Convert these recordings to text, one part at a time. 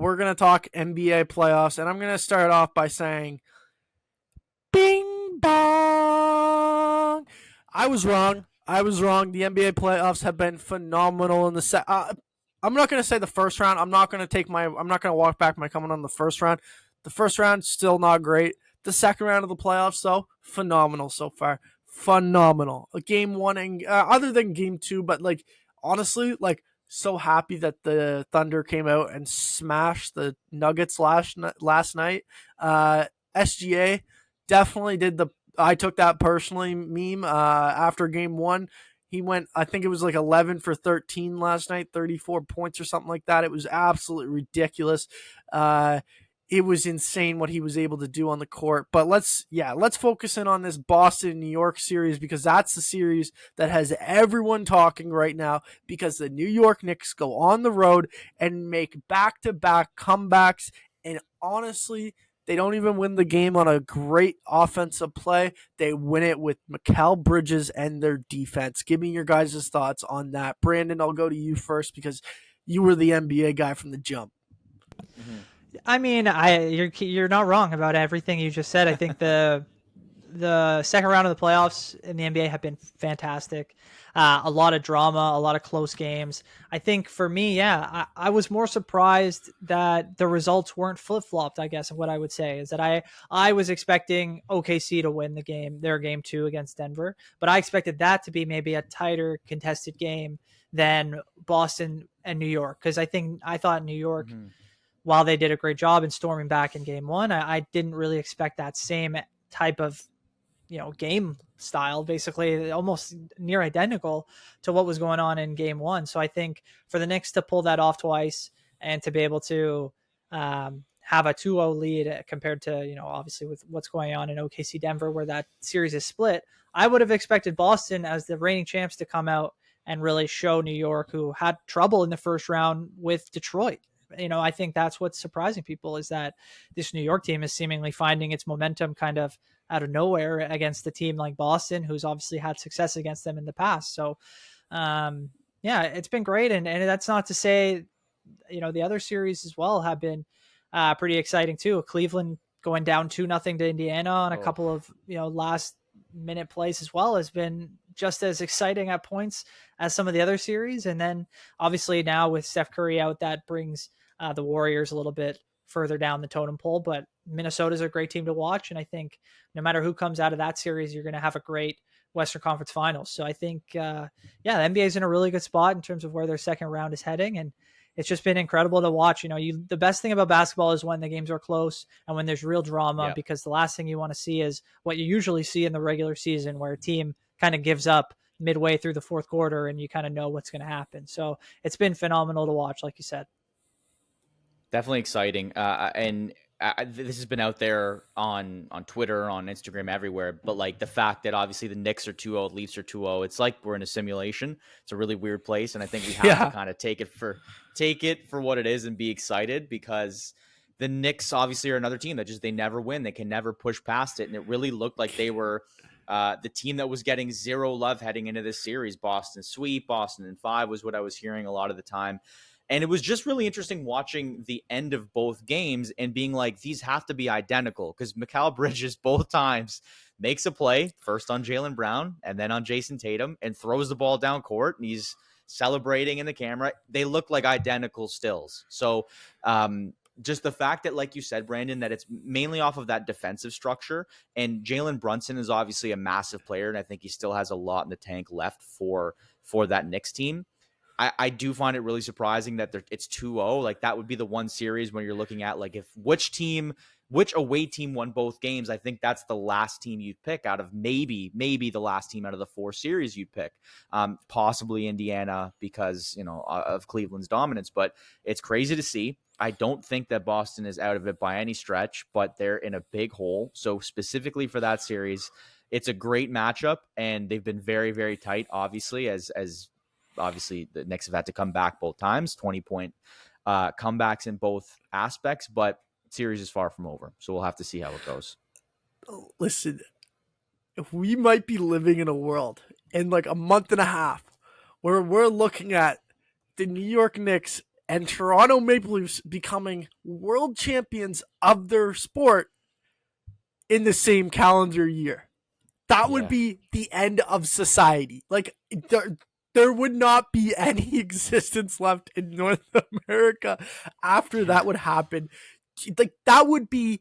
we're going to talk NBA playoffs, and I'm going to start off by saying, bing bong. I was wrong. The NBA playoffs have been phenomenal in the I'm not going to say the first round. I'm not going to walk back my comment on the first round. The first round still not great. The second round of the playoffs though, phenomenal so far. Phenomenal. Game 1 and other than game 2, but like honestly, like so happy that the Thunder came out and smashed the Nuggets last night. SGA definitely did the I took that personally meme after game 1. He went, I think it was like 11 for 13 last night, 34 points or something like that. It was absolutely ridiculous. It was insane what he was able to do on the court. But let's focus in on this Boston New York series, because that's the series that has everyone talking right now, because the New York Knicks go on the road and make back-to-back comebacks, and honestly, they don't even win the game on a great offensive play. They win it with Mikal Bridges and their defense. Give me your guys' thoughts on that. Brandon, I'll go to you first because you were the NBA guy from the jump. Mm-hmm. I mean, you're not wrong about everything you just said. I think the second round of the playoffs in the NBA have been fantastic. A lot of drama, a lot of close games. I think for me, I was more surprised that the results weren't flip-flopped, I guess, what I would say is that I was expecting OKC to win their game 2 against Denver, but I expected that to be maybe a tighter contested game than Boston and New York, because I thought New York, Mm-hmm. while they did a great job in storming back in game 1, I didn't really expect that same type of game style, basically almost near identical to what was going on in game 1. So I think for the Knicks to pull that off twice and to be able to have a 2-0 lead compared to, obviously with what's going on in OKC Denver, where that series is split, I would have expected Boston as the reigning champs to come out and really show New York, who had trouble in the first round with Detroit. I think that's what's surprising people, is that this New York team is seemingly finding its momentum kind of out of nowhere against a team like Boston, who's obviously had success against them in the past. So, it's been great. And that's not to say, the other series as well have been pretty exciting too. Cleveland going down 2-0 to Indiana on a couple of, last minute plays as well has been just as exciting at points as some of the other series. And then obviously now with Steph Curry out, that brings the Warriors a little bit further down the totem pole, but Minnesota's a great team to watch. And I think no matter who comes out of that series, you're going to have a great Western Conference Finals. So I think, the NBA is in a really good spot in terms of where their second round is heading. And it's just been incredible to watch. The best thing about basketball is when the games are close and when there's real drama, because the last thing you want to see is what you usually see in the regular season, where a team kind of gives up midway through the fourth quarter and you kind of know what's going to happen. So it's been phenomenal to watch, like you said. Definitely exciting. And this has been out there on Twitter, on Instagram, everywhere. But like the fact that obviously the Knicks are 2-0, Leafs are 2-0, it's like we're in a simulation. It's a really weird place. And I think we have to kind of take it for what it is and be excited, because the Knicks obviously are another team that they never win. They can never push past it. And it really looked like they were the team that was getting zero love heading into this series. Boston sweep, Boston in 5 was what I was hearing a lot of the time. And it was just really interesting watching the end of both games and being like, these have to be identical, because Mikal Bridges both times makes a play, first on Jaylen Brown and then on Jason Tatum, and throws the ball down court, and he's celebrating in the camera. They look like identical stills. So just the fact that, like you said, Brandon, that it's mainly off of that defensive structure. And Jalen Brunson is obviously a massive player, and I think he still has a lot in the tank left for that Knicks team. I do find it really surprising that it's 2-0. Like, that would be the one series when you're looking at, like, if which away team won both games. I think that's the last team you'd pick out of maybe the last team out of the 4 series you'd pick. Possibly Indiana because, of Cleveland's dominance. But it's crazy to see. I don't think that Boston is out of it by any stretch, but they're in a big hole. So specifically for that series, it's a great matchup, and they've been very, very tight, obviously, as obviously the Knicks have had to come back both times, 20-point comebacks in both aspects, but series is far from over. So we'll have to see how it goes. Listen, we might be living in a world in like a month and a half where we're looking at the New York Knicks and Toronto Maple Leafs becoming world champions of their sport in the same calendar year. That would be the end of society. Like, there would not be any existence left in North America after that would happen. Like, that would be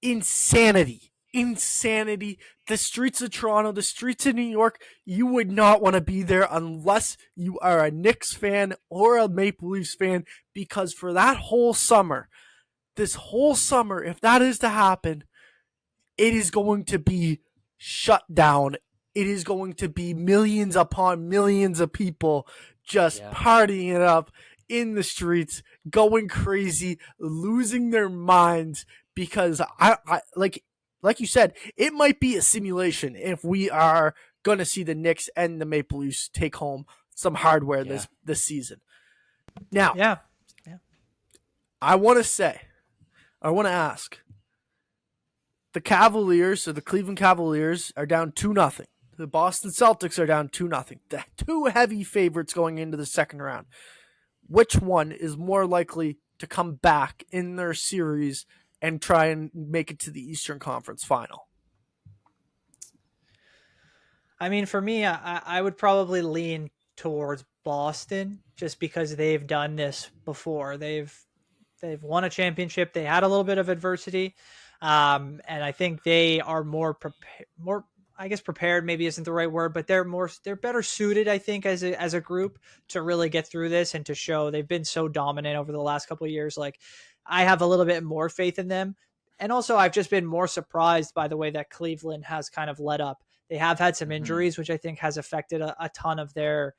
insanity. Insanity. The streets of Toronto, the streets of New York, you would not want to be there unless you are a Knicks fan or a Maple Leafs fan, because for that whole summer, this whole summer, if that is to happen, it is going to be shut down. It is going to be millions upon millions of people just partying it up in the streets, going crazy, losing their minds, because I like you said, it might be a simulation if we are going to see the Knicks and the Maple Leafs take home some hardware this season. Now, I want to ask, the Cavaliers, or the Cleveland Cavaliers, are down 2-0. The Boston Celtics are down 2-0. The two heavy favorites going into the second round. Which one is more likely to come back in their series and try and make it to the Eastern Conference Final? I mean, for me, I would probably lean towards Boston, just because they've done this before. They've won a championship. They had a little bit of adversity. And I think they are more prepared maybe isn't the right word, but they're better suited, I think, as a group to really get through this and to show. They've been so dominant over the last couple of years. Like, I have a little bit more faith in them. And also, I've just been more surprised by the way that Cleveland has kind of let up. They have had some injuries, which I think has affected a ton of their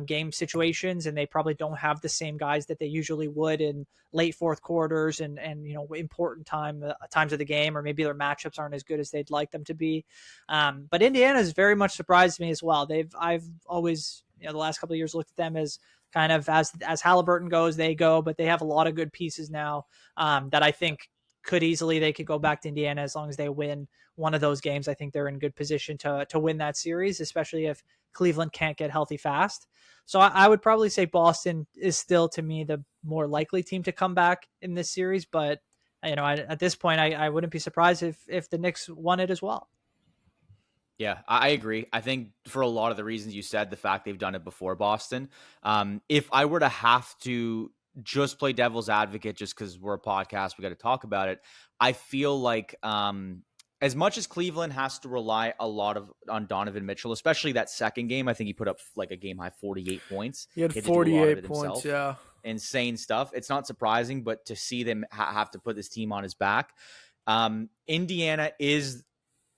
game situations, and they probably don't have the same guys that they usually would in late fourth quarters and important times of the game, or maybe their matchups aren't as good as they'd like them to be. But Indiana has very much surprised me as well. I've always, the last couple of years, looked at them as kind of as Halliburton goes, they go, but they have a lot of good pieces now that I think they could go back to Indiana as long as they win one of those games. I think they're in good position to win that series, especially if Cleveland can't get healthy fast. So I would probably say Boston is still, to me, the more likely team to come back in this series. But, at this point, I wouldn't be surprised if the Knicks won it as well. Yeah, I agree. I think for a lot of the reasons you said, the fact they've done it before Boston, if I were to have to just play devil's advocate, just because we're a podcast, we got to talk about it, I feel like as much as Cleveland has to rely a lot on Donovan Mitchell, especially that second game, I think he put up like a game-high 48 points. He had 48 points, yeah. Insane stuff. It's not surprising, but to see them have to put this team on his back. Indiana is,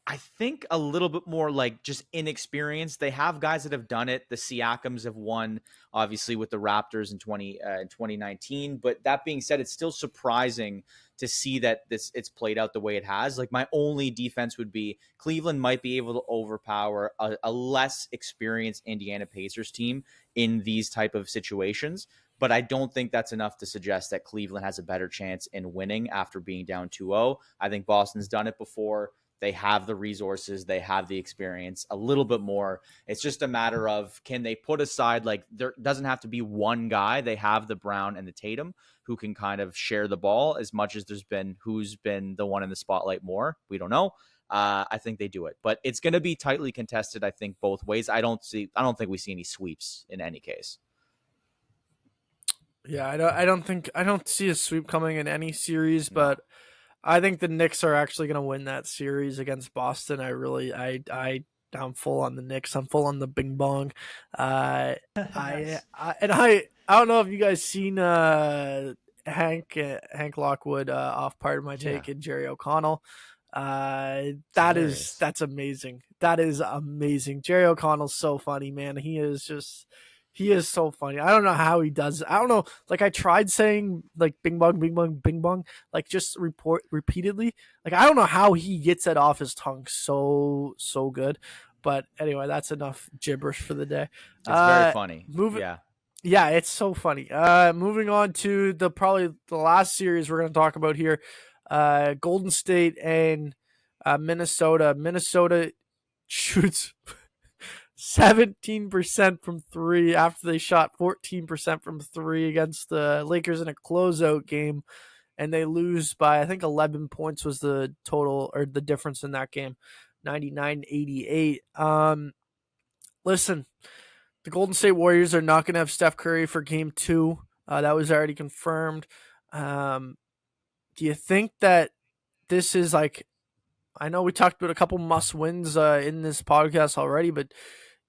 I think, a little bit more like just inexperienced. They have guys that have done it. The Siakams have won, obviously, with the Raptors in 2019. But that being said, it's still surprising to see that it's played out the way it has. Like, my only defense would be Cleveland might be able to overpower a less experienced Indiana Pacers team in these type of situations. But I don't think that's enough to suggest that Cleveland has a better chance in winning after being down 2-0. I think Boston's done it before. They have the resources. They have the experience a little bit more. It's just a matter of, can they put aside, like, there doesn't have to be one guy. They have the Brown and the Tatum who can kind of share the ball as much as who's been the one in the spotlight more. We don't know. I think they do it, but it's going to be tightly contested. I think both ways. I don't think we see any sweeps in any case. Yeah, I don't see a sweep coming in any series, but I think the Knicks are actually going to win that series against Boston. I'm full on the Knicks. I'm full on the Bing Bong. I don't know if you guys seen Hank Lockwood off Part of My Take and Jerry O'Connell. That's amazing. That is amazing. Jerry O'Connell's so funny, man. He is so funny. I don't know how he does it. I don't know. Like, I tried saying, like, bing bong, bing bong, bing bong, like, just repeatedly. Like, I don't know how he gets it off his tongue so good. But anyway, that's enough gibberish for the day. It's very funny. Yeah, it's so funny. Moving on to probably the last series we're going to talk about here. Golden State and Minnesota. Minnesota shoots 17% from three after they shot 14% from three against the Lakers in a closeout game, and they lose by, I think, 11 points was the total or the difference in that game, 99-88. Listen, the Golden State Warriors are not going to have Steph Curry for game two. That was already confirmed. Do you think that this is like, I know we talked about a couple must wins in this podcast already, but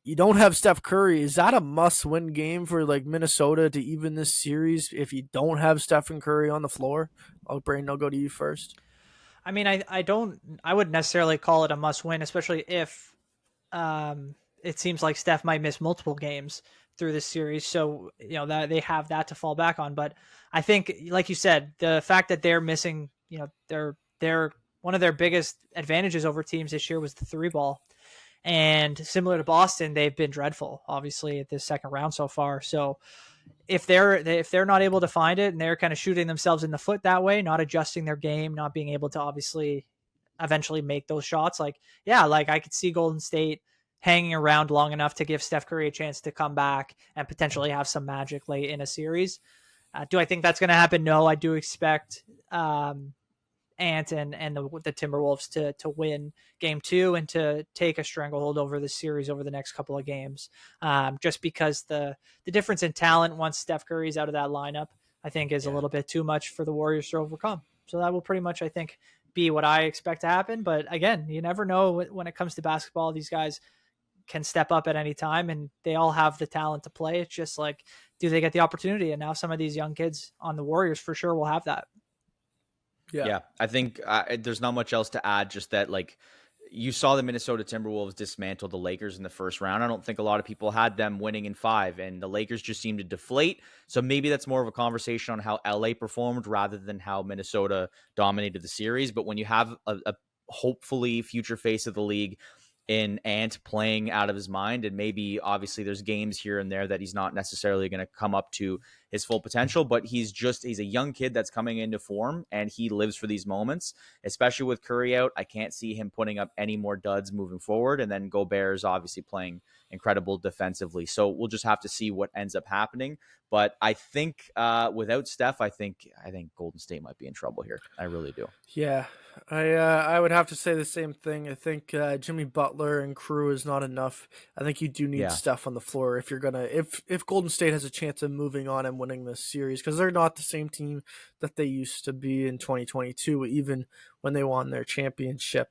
you don't have Steph Curry. Is that a must win game for like Minnesota to even this series if you don't have Stephen Curry on the floor? Brandon, I'll go to you first. I mean, I wouldn't necessarily call it a must win, especially if it seems like Steph might miss multiple games through this series. So, that they have that to fall back on. But I think, like you said, the fact that they're missing, they're one of their biggest advantages over teams this year was the three ball. And similar to Boston, they've been dreadful, obviously, at this second round so far. So if they're not able to find it and they're kind of shooting themselves in the foot that way, not adjusting their game, not being able to obviously eventually make those shots, like I could see Golden State hanging around long enough to give Steph Curry a chance to come back and potentially have some magic late in a series. Do I think that's going to happen? No, I do expect Ant and the Timberwolves to win game two and to take a stranglehold over the series over the next couple of games. Just because the difference in talent once Steph Curry's out of that lineup, I think is a little bit too much for the Warriors to overcome. So that will pretty much, I think, be what I expect to happen. But again, you never know when it comes to basketball. These guys can step up at any time and they all have the talent to play. It's just like, do they get the opportunity? And now some of these young kids on the Warriors for sure will have that. Yeah, I think there's not much else to add. Just that, like, you saw the Minnesota Timberwolves dismantle the Lakers in the first round. I don't think a lot of people had them winning in 5, and the Lakers just seemed to deflate. So maybe that's more of a conversation on how LA performed rather than how Minnesota dominated the series. But when you have a hopefully future face of the league in Ant playing out of his mind, and maybe obviously there's games here and there that he's not necessarily going to come up to his full potential, but he's a young kid that's coming into form and he lives for these moments, especially with Curry out. I can't see him putting up any more duds moving forward. And then Gobert's obviously playing incredible defensively. So we'll just have to see what ends up happening. But I think without Steph, I think Golden State might be in trouble here. I really do. Yeah, I would have to say the same thing. I think Jimmy Butler and crew is not enough. I think you do need Steph on the floor if you're gonna if Golden State has a chance of moving on and winning this series, because they're not the same team that they used to be in 2022, even when they won their championship.